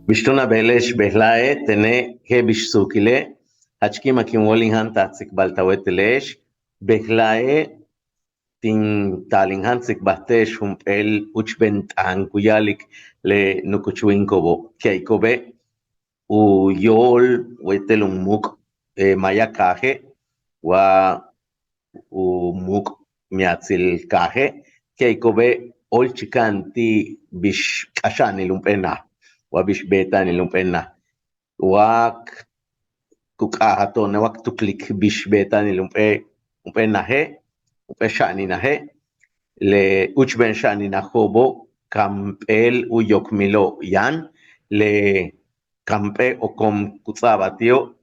Bistuna belesh behlae tene he bishsukile hachkima kim wolinhan tatsik baltawetelesh behlae tin talinhan sik bahtesh el uchbent kuyalik le nukuchuinkobo keikobe u yol wetelum muk mayakaje wa u muk miatzil kaje keikobe olchikanti bish kashani lumpena wabish betani lumpena wak kukahatone wak tuklik bish betani lumpena he umpe shani nahe le uchben shani nahobo kampel uyokmilo yan le kampe okom kutsabatio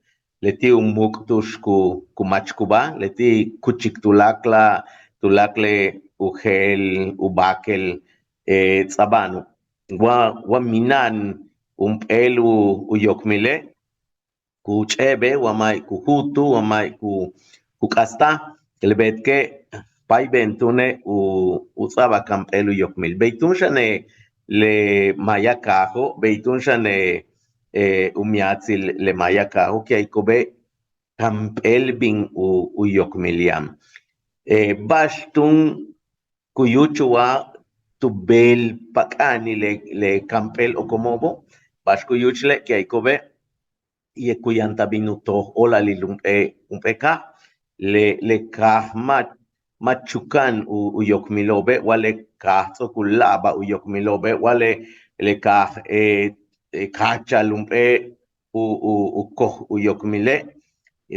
leti umuktush kumachkuba leti kuchik tulakle ugel ubakel tsabanu wa minan umpelu uyokmile kuchebe wamai kuhutu wamai kukasta kelbetke pai bentune utsaba kampelu yokmil beitun shane le mayakaho beitun shane umiatzil le mayakaho ki aikobe kampel bin uyokmiliam bashtun kuyuchua tubel pakani le kampel okomobo bash kuyuchle ki aikobe ye kuyanta binuto ola umpeka le kahmat machukan uyokmilobe wale kahto kulaba uyokmilobe wale le kacha lumpe ukoh uyokmile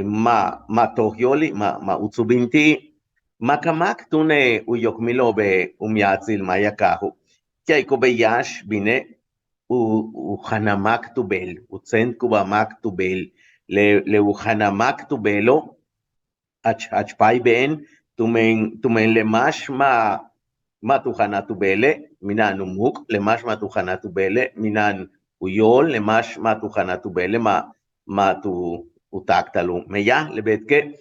ma tohyoli ma utsubinti makamak tune uyokmilobe umyatzil mayakahu kiaikobe yash bine uhanamak tubel utsent kubamak tubel le uhanamak tubelo achpai ben tumen lemash ma tuhana tubele minan umuk lemash ma tuhana tubele minan uyol lemash ma tuhana tubele ma tu utaktalu meya lebetke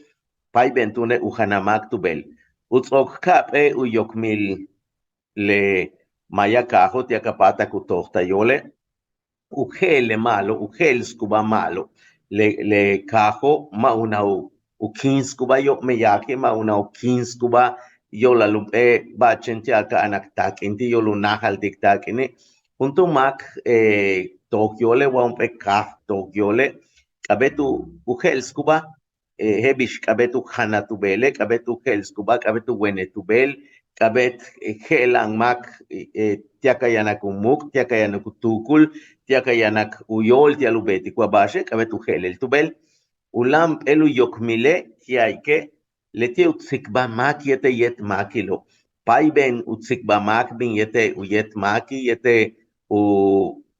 pai ben tune uhanamak tubel utsok kape uyokmil le mayakahot yakapata kutohta yole ugel malo ugel skuba malo le kaho maunau ukins kuba yo meyake maunau kins kuba yo la lumpe bachenti aka anaktak inti yo lunahal diktak ini untuk mak tokyole wa umpe kah tokyole kabetu ugel skuba hebish kabetu hanatu bele kabetu ugel skuba kabetu wenetu bel kabet helang mak tiakayanak umuk tiakayanak utukul tiakayanak uyol tialubeti kwa bashe kabetu helel tubel ulam elu yokmile kiaike leti utsikba mak yete yet makilo pai ben utsikba mak bin yete uyet maki yete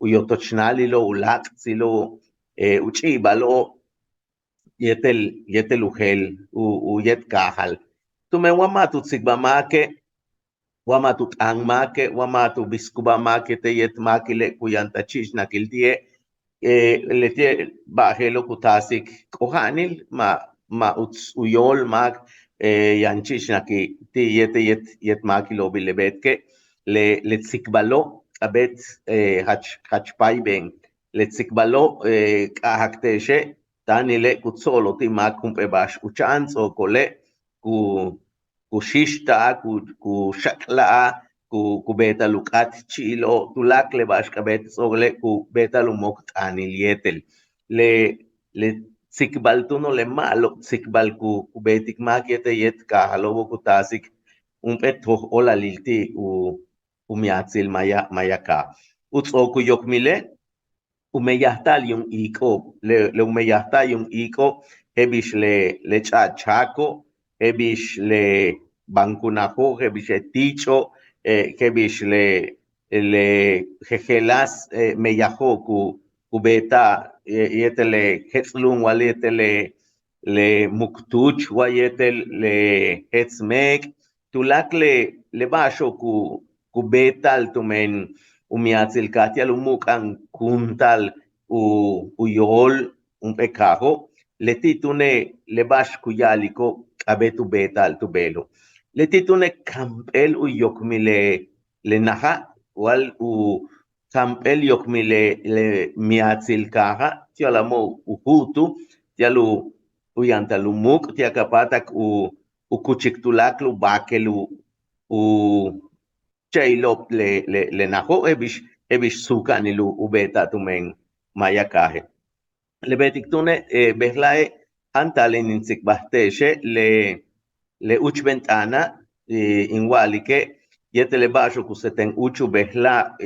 uyotochnalilo ulaktsilo uchibalo yetel ugel uyet kahal tume wamat utsikba make wamatut ang make wamatu biskuba make te yet makile kuyanta chishna kildie letie bahelo kutasik kohanil ma uyol mak yanchishna ki ti yet makilo bilebetke le tsikbalo abet hachpai ben le tsikbalo kahakteshe tanile kutsolo ti makum pebash uchanzo kole kushishta kushakla kubeta lukat chilo tulak le bashkabet sogle kubeta lumok anil yetel le tsikbal tuno le malo tsikbal kubetik makiete yet kahalobo kutasik umpet ola lilti umiatzil mayaka utsoku yokmile umeyahtal yung iko le umeyahtal yung iko hebish le chachako hebish le bankunajo hebish eticho hebish le jejelas meyajo kubeta yetele hetzlum wal yetele le muktuch wa yetel le hetzmek tulak le basho kubetal tumen umiatzil katial umukan kuntal uyol pekajo letitune lebash kuyaliko abetu betal tubelo letitune kampel uyokmile le naha wal campel yokmi le miatzil caja, tialamo uhutu, tialu uyantalumuk, tiacapatak u kuchiktulaklu bakelu u chaylop le najo ebish sukanilu ubeta tumen mayakaje. Le betiktune behlae antalin insikbahteshe le uchventana inwalike yetele basho kuseten uchu behla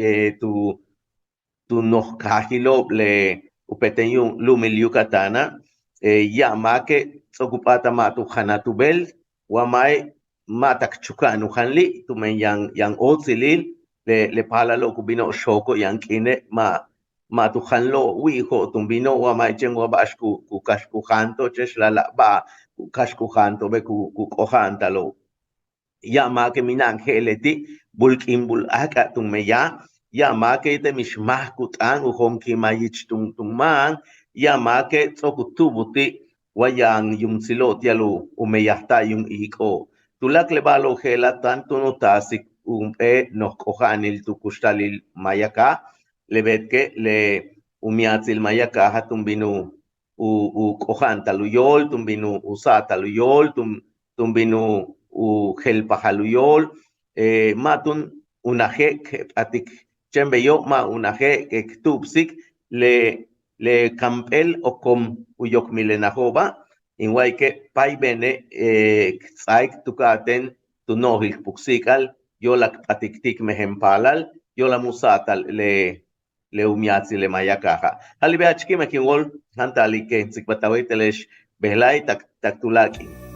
tu nos kahilo le upetenyun lumil Yucatana yamake okupata matu hanatubel wamai matak chukanu hanli tumen yang otzilil le palalo kubino shoko yang kine matu hanlo wiho tumbino wamai chengo bashku kashku hanto cheshlala ba kashku hanto be ku kohantalo yamake minangeleti bulkin bulaka tumeya yamake te mishmahkut an uhomki mayich tumman yamake tsokutubuti wayang yung silot yalu umeyahta yung iko tulak lebalo hela tanto notasik nos kohanil tukustalil mayaka lebetke le umiatzil mayaka hatumbinu u kohan taluyol tumbinu usata luyol tumbinu u helpahaluyol matun unaje atik chembeyo ma unaje ktupsik le campel o com uyok milenahoba inwaike pai bene tsaik tukaten tunohil puksikal yolak atiktik mehempalal yola musatal le umiatzi le mayakaja halibe achki mekinwol hantali ke sikbatawitelesh behlai tak tulaki